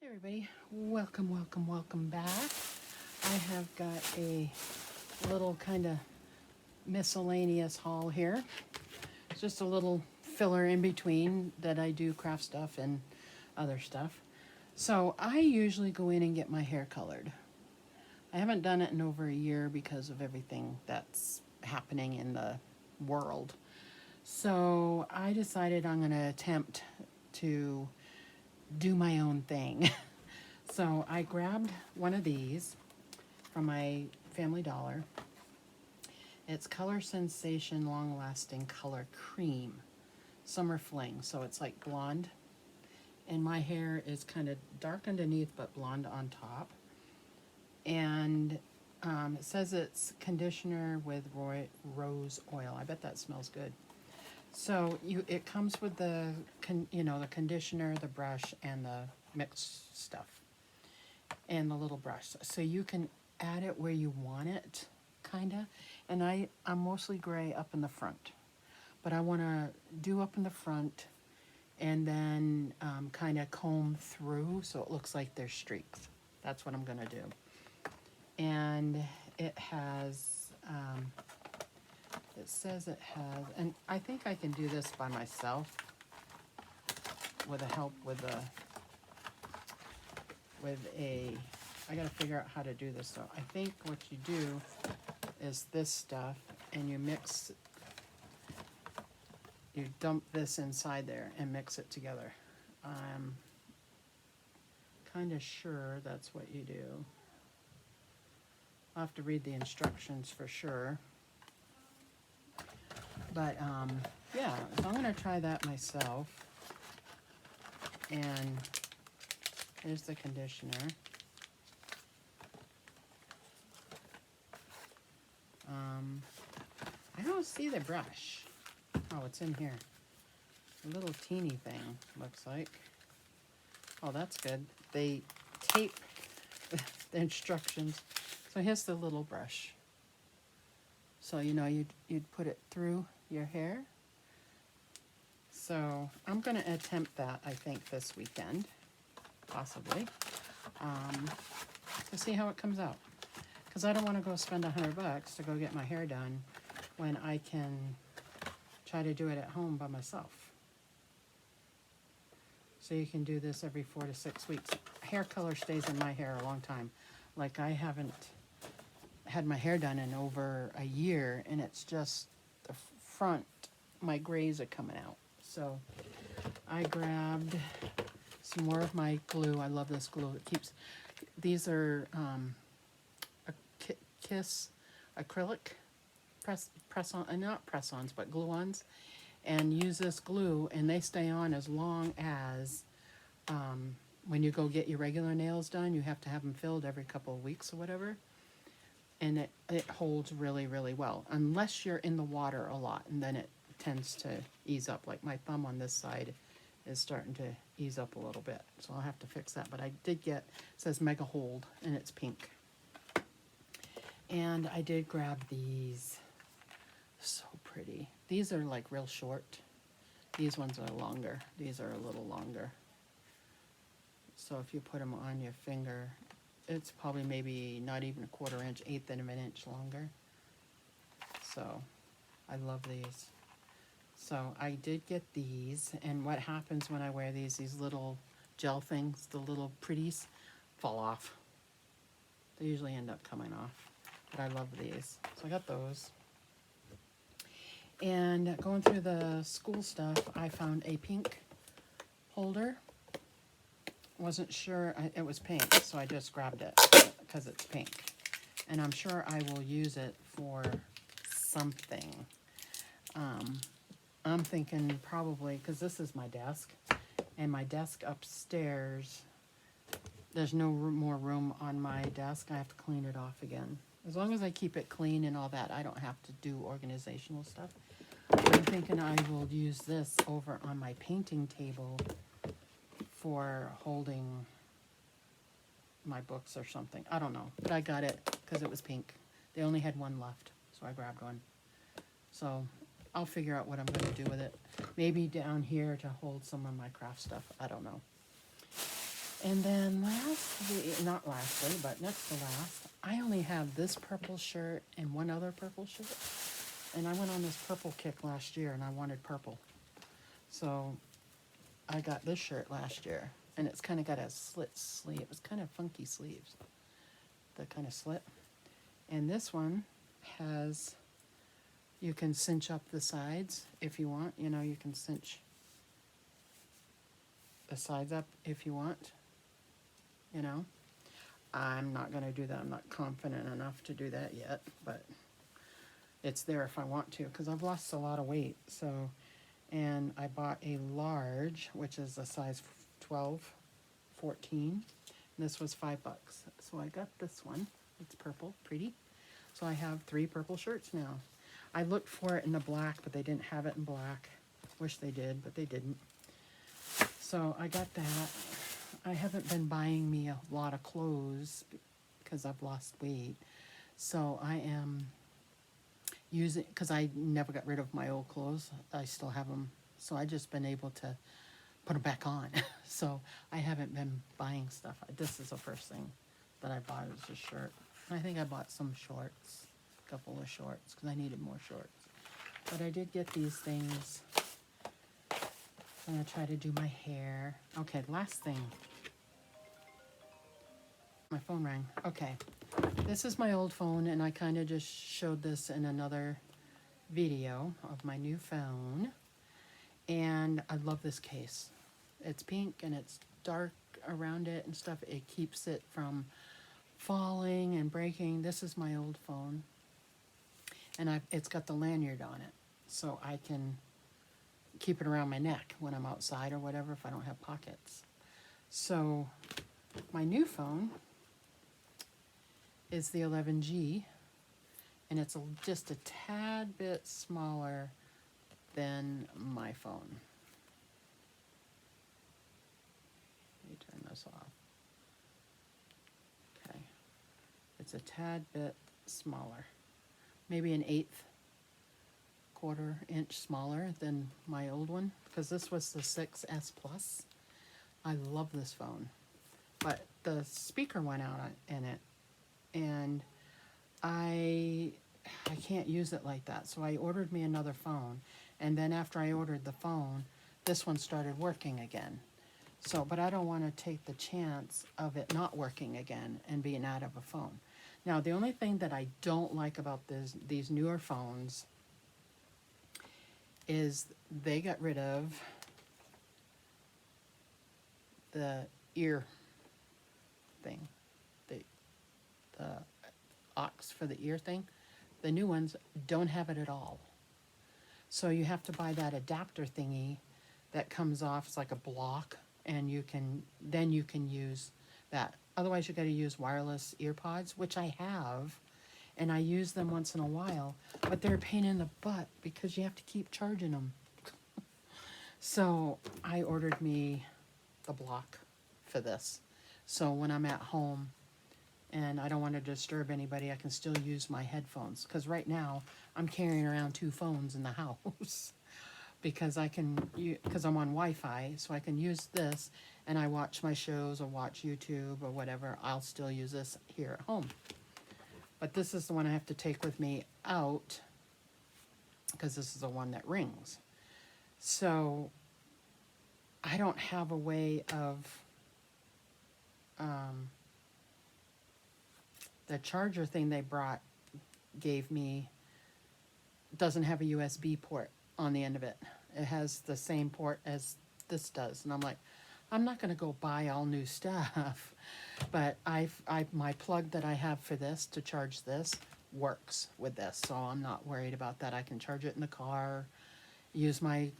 Hey everybody, welcome back. I have got a little kind of miscellaneous haul here. It's just a little filler in between that I do craft stuff and other stuff. So I usually go in and get my hair colored. I haven't done it in over a year because of everything that's happening in the world. So I decided I'm going to attempt to do my own thing. So I grabbed one of these from my Family Dollar. It's Color Sensation Long Lasting Color Cream Summer Fling. So it's like blonde. And my hair is kind of dark underneath but blonde on top. And it says it's conditioner with rose oil. I bet that smells good. So it comes with the the conditioner, the brush, and the mixed stuff, and the little brush. So you can add it where you want it, kinda. And I'm mostly gray up in the front, but I want to do up in the front, and then kind of comb through so it looks like there's streaks. That's what I'm gonna do. And it has. It says it has, and I think I can do this by myself with a help with I gotta figure out how to do this. So I think what you do is this stuff, and you dump this inside there and mix it together. I'm kind of sure that's what you do. I'll have to read the instructions for sure. But yeah, so I'm gonna try that myself. And here's the conditioner. I don't see the brush. Oh, it's in here. A little teeny thing, looks like. Oh, that's good. They tape the instructions. So here's the little brush. So you'd put it through your hair. So I'm going to attempt that, I think, this weekend, possibly, to see how it comes out. Because I don't want to go spend $100 to go get my hair done when I can try to do it at home by myself. So you can do this every 4 to 6 weeks. Hair color stays in my hair a long time. Like, I haven't had my hair done in over a year, and it's just the front, my grays are coming out. So I grabbed some more of my glue. I love this glue. It keeps, these are Kiss acrylic press-on, not press-ons, but glue-ons, and use this glue, and they stay on as long as when you go get your regular nails done. You have to have them filled every couple of weeks or whatever. And it holds really, really well, unless you're in the water a lot, and then it tends to ease up. Like my thumb on this side is starting to ease up a little bit, so I'll have to fix that. But I did get, it says Mega Hold, and it's pink. And I did grab these. So pretty. These are like real short. These ones are longer. These are a little longer. So if you put them on your finger, it's probably maybe not even a 1/4 inch, 1/8 of an inch longer. So I love these. So I did get these, and what happens when I wear these little gel things, the little pretties, fall off. They usually end up coming off, but I love these. So I got those. And going through the school stuff, I found a pink holder. Wasn't sure, it was pink, so I just grabbed it because it's pink. And I'm sure I will use it for something. I'm thinking probably, because this is my desk, and my desk upstairs, there's no more room on my desk. I have to clean it off again. As long as I keep it clean and all that, I don't have to do organizational stuff. I'm thinking I will use this over on my painting table for holding my books or something. I don't know, but I got it because it was pink. They only had one left, so I grabbed one. So I'll figure out what I'm going to do with it. Maybe down here to hold some of my craft stuff. I don't know. And then lastly, not lastly, but next to last, I only have this purple shirt and one other purple shirt. And I went on this purple kick last year and I wanted purple. So I got this shirt last year and it's kind of got a slit sleeve. It's kind of funky sleeves, the kind of slit. And this one has, you can cinch up the sides if you want. You know, you can cinch the sides up if you want. You know, I'm not going to do that. I'm not confident enough to do that yet, but it's there if I want to, because I've lost a lot of weight. So, and I bought a large, which is a size 12, 14. And this was $5. So I got this one. It's purple, pretty. So I have 3 purple shirts now. I looked for it in the black, but they didn't have it in black. Wish they did, but they didn't. So I got that. I haven't been buying me a lot of clothes because I've lost weight. So I am using, because I never got rid of my old clothes. I still have them. So I just been able to put them back on. So I haven't been buying stuff. This is the first thing that I bought is a shirt. I think I bought some shorts, a couple of shorts, because I needed more shorts. But I did get these things. I'm going to try to do my hair. Okay, last thing. My phone rang. Okay. This is my old phone, and I kind of just showed this in another video of my new phone. And I love this case. It's pink, and it's dark around it and stuff. It keeps it from falling and breaking. This is my old phone. And it's got the lanyard on it, so I can keep it around my neck when I'm outside or whatever if I don't have pockets. So my new phone is the 11G, and it's just a tad bit smaller than my phone. Let me turn this off. Okay. It's a tad bit smaller. Maybe an 1/8 quarter inch smaller than my old one, because this was the 6S Plus. I love this phone, but the speaker went out in it, and I can't use it like that. So I ordered me another phone, and then after I ordered the phone, this one started working again. So, but I don't want to take the chance of it not working again and being out of a phone. Now, the only thing that I don't like about these newer phones is they got rid of the ear thing, the aux for the ear thing. The new ones don't have it at all. So you have to buy that adapter thingy that comes off. It's like a block, and then you can use that. Otherwise, you got to use wireless ear pods, which I have, and I use them once in a while, but they're a pain in the butt because you have to keep charging them. So I ordered me the block for this. So when I'm at home and I don't want to disturb anybody, I can still use my headphones. Because right now I'm carrying around 2 phones in the house because because I'm on Wi-Fi, so I can use this and I watch my shows or watch YouTube or whatever. I'll still use this here at home. But this is the one I have to take with me out because this is the one that rings. So I don't have a way of the charger thing they gave me doesn't have a USB port on the end of it. It has the same port as this does. And I'm like, I'm not going to go buy all new stuff. But my plug that I have for this to charge this works with this. So I'm not worried about that. I can charge it in the car, use my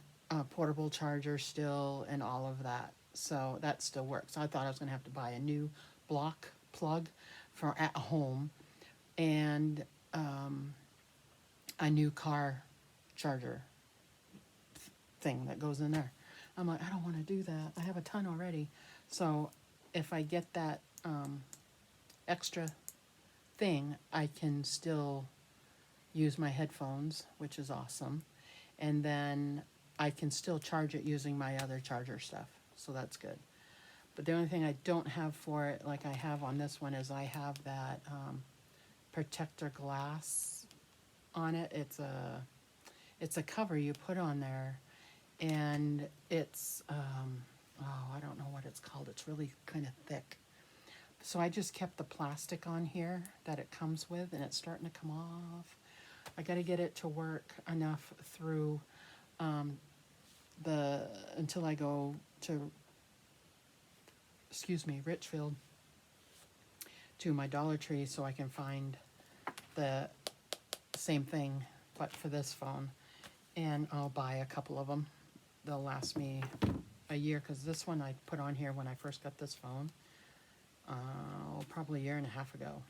portable charger still, and all of that. So that still works. I thought I was going to have to buy a new block plug for at home and a new car charger thing that goes in there. I'm like, I don't want to do that. I have a ton already. So if I get that extra thing, I can still use my headphones, which is awesome. And then I can still charge it using my other charger stuff. So that's good. But the only thing I don't have for it, like I have on this one, is I have that protector glass on it. It's a cover you put on there, and it's oh, I don't know what it's called. It's really kind of thick. So I just kept the plastic on here that it comes with, and it's starting to come off. I got to get it to work enough through until I go to, excuse me, Richfield, to my Dollar Tree, so I can find the same thing but for this phone, and I'll buy a couple of them. They'll last me a year, because this one I put on here when I first got this phone, probably a year and a half ago,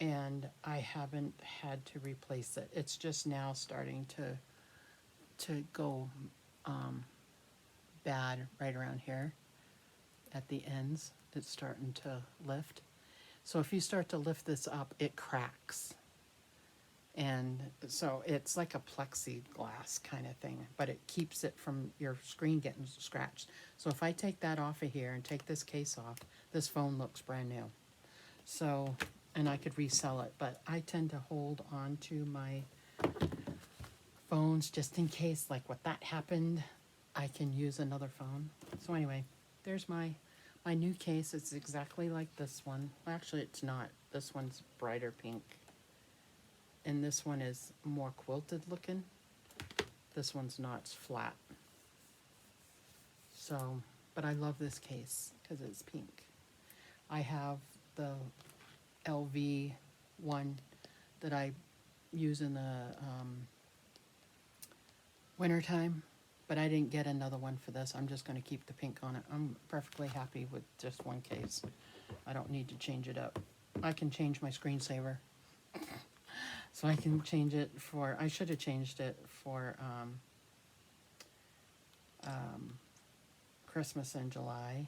and I haven't had to replace it. It's just now starting to go bad right around here at the ends. It's starting to lift. So if you start to lift this up, it cracks. And so it's like a plexiglass kind of thing, but it keeps it from your screen getting scratched. So if I take that off of here and take this case off, this phone looks brand new. So, and I could resell it, but I tend to hold on to my phones just in case, like what that happened, I can use another phone. So anyway, there's my new case. It's exactly like this one. Actually, it's not. This one's brighter pink. And this one is more quilted looking. This one's not, it's flat. So, but I love this case because it's pink. I have the LV one that I use in the winter time, but I didn't get another one for this. I'm just going to keep the pink on it. I'm perfectly happy with just one case. I don't need to change it up. I can change my screensaver. So I can change it for, I should have changed it for Christmas in July.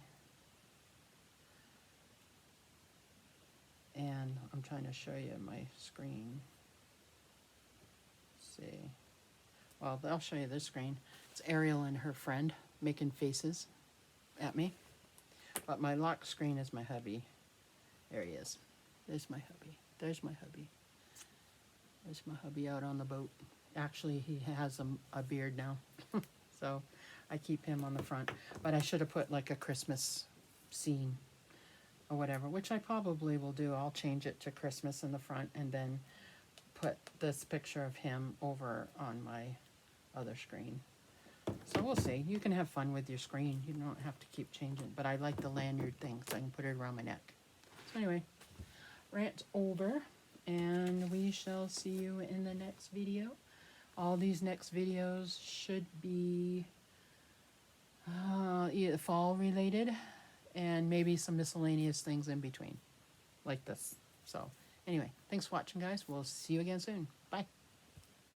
And I'm trying to show you my screen. Let's see. Well, I'll show you this screen. It's Ariel and her friend making faces at me. But my lock screen is my hubby. There he is. There's my hubby. There's my hubby. There's my hubby out on the boat. Actually, he has a beard now. So I keep him on the front. But I should have put like a Christmas scene or whatever, which I probably will do. I'll change it to Christmas in the front and then put this picture of him over on my other screen. So we'll see. You can have fun with your screen. You don't have to keep changing. But I like the lanyard thing, so I can put it around my neck. So anyway, rant over. And we shall see you in the next video. All these next videos should be either fall related and maybe some miscellaneous things in between, like this. So anyway, thanks for watching, guys. We'll see you again soon. Bye.